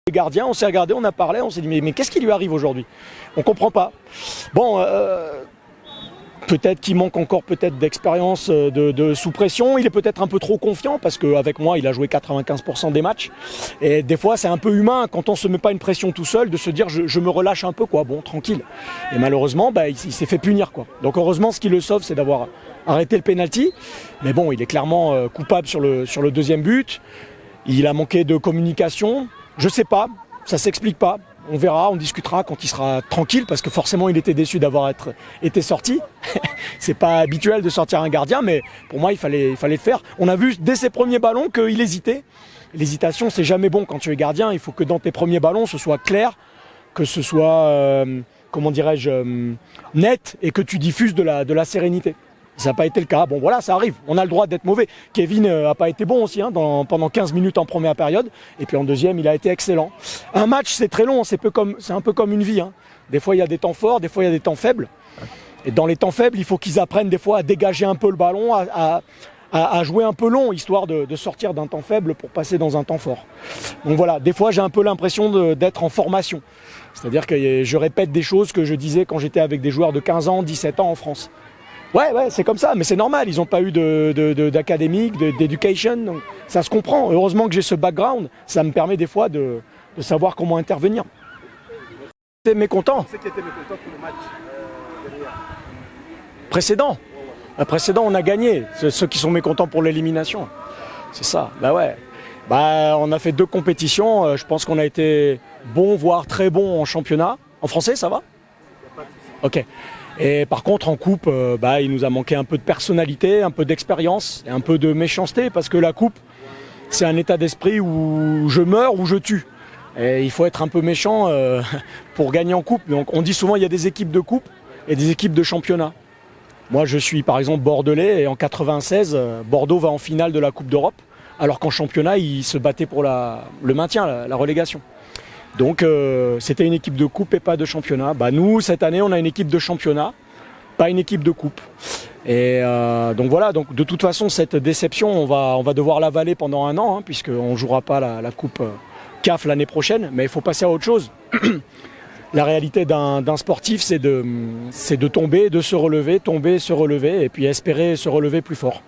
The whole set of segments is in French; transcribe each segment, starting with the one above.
Les gardiens, on s'est regardé, on a parlé, on s'est dit mais qu'est-ce qui lui arrive aujourd'hui? On comprend pas. Bon, peut-être qu'il manque encore peut-être d'expérience de sous pression. Il est peut-être un peu trop confiant parce qu'avec moi, il a joué 95% des matchs. Et des fois, c'est un peu humain quand on se met pas une pression tout seul de se dire je me relâche un peu, quoi. Bon, tranquille. Et malheureusement, il s'est fait punir, quoi. Donc heureusement, ce qui le sauve, c'est d'avoir arrêté le penalty. Mais bon, il est clairement coupable sur le deuxième but. Il a manqué de communication. Je sais pas, ça s'explique pas. On verra, on discutera quand il sera tranquille parce que forcément il était déçu d'avoir été sorti. C'est pas habituel de sortir un gardien, mais pour moi il fallait le faire. On a vu dès ses premiers ballons qu'il hésitait. L'hésitation c'est jamais bon quand tu es gardien. Il faut que dans tes premiers ballons ce soit clair, que ce soit comment dirais-je net et que tu diffuses de la sérénité. Ça n'a pas été le cas. Bon voilà, ça arrive. On a le droit d'être mauvais. Kevin n'a pas été bon aussi pendant 15 minutes en première période. Et puis en deuxième, il a été excellent. Un match, c'est très long. C'est un peu comme une vie. Des fois, il y a des temps forts, des fois, il y a des temps faibles. Et dans les temps faibles, il faut qu'ils apprennent des fois à dégager un peu le ballon, à jouer un peu long, histoire de sortir d'un temps faible pour passer dans un temps fort. Donc voilà, des fois, j'ai un peu l'impression d'être en formation. C'est-à-dire que je répète des choses que je disais quand j'étais avec des joueurs de 15 ans, 17 ans en France. Ouais, c'est comme ça, mais c'est normal, ils n'ont pas eu d'académique, d'éducation, donc ça se comprend. Heureusement que j'ai ce background, ça me permet des fois de savoir comment intervenir. T'es mécontent? C'est qui était mécontent pour le match derrière. Précédent. Le précédent, on a gagné. Ceux qui sont mécontents pour l'élimination. C'est ça, ouais. On a fait 2 compétitions, je pense qu'on a été bon, voire très bon en championnat. En français, ça va? Ok. Et par contre en coupe, il nous a manqué un peu de personnalité, un peu d'expérience et un peu de méchanceté parce que la coupe, c'est un état d'esprit où je meurs ou je tue. Et il faut être un peu méchant pour gagner en coupe. Donc on dit souvent il y a des équipes de coupe et des équipes de championnat. Moi je suis par exemple bordelais et en 96, Bordeaux va en finale de la Coupe d'Europe alors qu'en championnat ils se battaient pour le maintien, la relégation. Donc c'était une équipe de coupe et pas de championnat. Nous, cette année, on a une équipe de championnat, pas une équipe de coupe. Et donc voilà, donc de toute façon, cette déception, on va devoir l'avaler pendant 1 an, puisqu'on ne jouera pas la coupe CAF l'année prochaine, mais il faut passer à autre chose. La réalité d'un sportif, c'est de tomber, de se relever, tomber, se relever, et puis espérer se relever plus fort.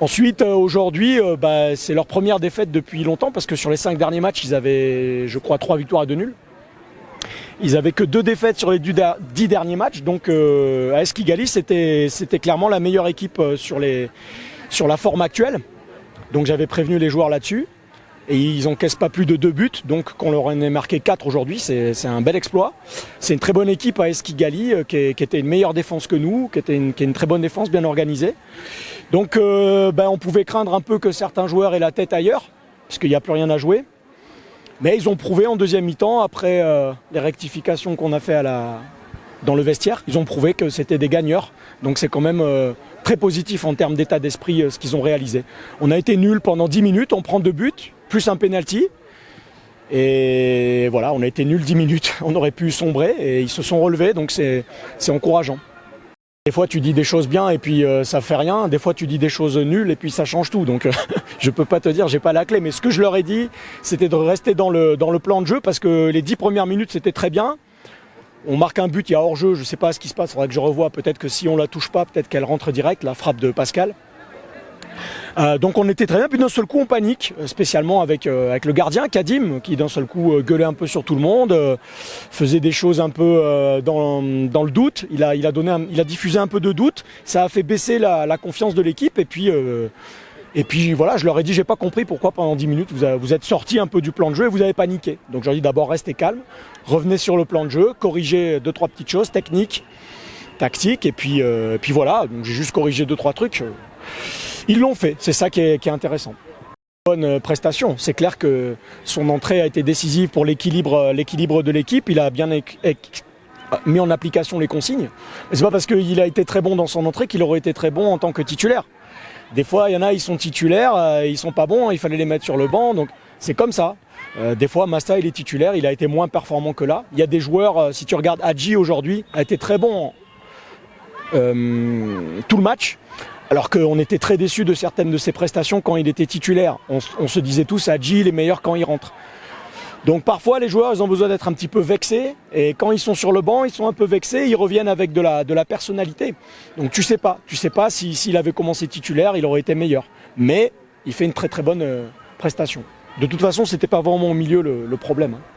Ensuite, aujourd'hui, c'est leur première défaite depuis longtemps parce que sur les 5 derniers matchs, ils avaient, je crois, 3 victoires et 2 nuls. Ils avaient que 2 défaites sur les 10 derniers matchs. Donc, AS Kigali, c'était clairement la meilleure équipe sur la forme actuelle. Donc, j'avais prévenu les joueurs là-dessus. Et ils n'encaissent pas plus de 2 buts. Donc, qu'on leur en ait marqué 4 aujourd'hui, c'est un bel exploit. C'est une très bonne équipe AS Kigali qui était une meilleure défense que nous, qui est une très bonne défense, bien organisée. Donc on pouvait craindre un peu que certains joueurs aient la tête ailleurs, puisqu'il n'y a plus rien à jouer. Mais ils ont prouvé en deuxième mi-temps, après les rectifications qu'on a fait dans le vestiaire, ils ont prouvé que c'était des gagneurs. Donc c'est quand même très positif en termes d'état d'esprit ce qu'ils ont réalisé. On a été nuls pendant 10 minutes, on prend 2 buts, plus un penalty. Et voilà, on a été nuls 10 minutes. On aurait pu sombrer et ils se sont relevés, donc c'est encourageant. Des fois tu dis des choses bien et puis ça fait rien, des fois tu dis des choses nulles et puis ça change tout, donc je peux pas te dire, j'ai pas la clé, mais ce que je leur ai dit c'était de rester dans le plan de jeu parce que les 10 premières minutes c'était très bien, on marque un but, il y a hors-jeu, je sais pas ce qui se passe, il faudrait que je revoie, peut-être que si on la touche pas, peut-être qu'elle rentre direct, la frappe de Pascal. Donc on était très bien, puis d'un seul coup on panique, spécialement avec le gardien Kadim, qui d'un seul coup gueulait un peu sur tout le monde, faisait des choses un peu dans le doute, il a diffusé un peu de doute, ça a fait baisser la confiance de l'équipe, et puis voilà, je leur ai dit, j'ai pas compris pourquoi pendant 10 minutes vous êtes sortis un peu du plan de jeu et vous avez paniqué. Donc je leur ai dit d'abord restez calme, revenez sur le plan de jeu, corrigez 2-3 petites choses techniques, tactiques, et puis voilà, donc j'ai juste corrigé 2-3 trucs. Ils l'ont fait, c'est ça qui est intéressant. Bonne prestation, c'est clair que son entrée a été décisive pour l'équilibre de l'équipe, il a bien mis en application les consignes. Mais c'est pas parce qu'il a été très bon dans son entrée qu'il aurait été très bon en tant que titulaire. Des fois, il y en a, ils sont titulaires, ils sont pas bons, il fallait les mettre sur le banc, donc c'est comme ça. Des fois, Masta, il est titulaire, il a été moins performant que là. Il y a des joueurs, si tu regardes Hadji aujourd'hui, a été très bon tout le match. Alors qu'on était très déçus de certaines de ses prestations quand il était titulaire. On se disait tous, Hadji, il est meilleur quand il rentre. Donc parfois les joueurs ils ont besoin d'être un petit peu vexés et quand ils sont sur le banc ils sont un peu vexés, ils reviennent avec de la personnalité. Donc tu sais pas s'il avait commencé titulaire il aurait été meilleur. Mais il fait une très très bonne prestation. De toute façon c'était pas vraiment au milieu le problème. Hein.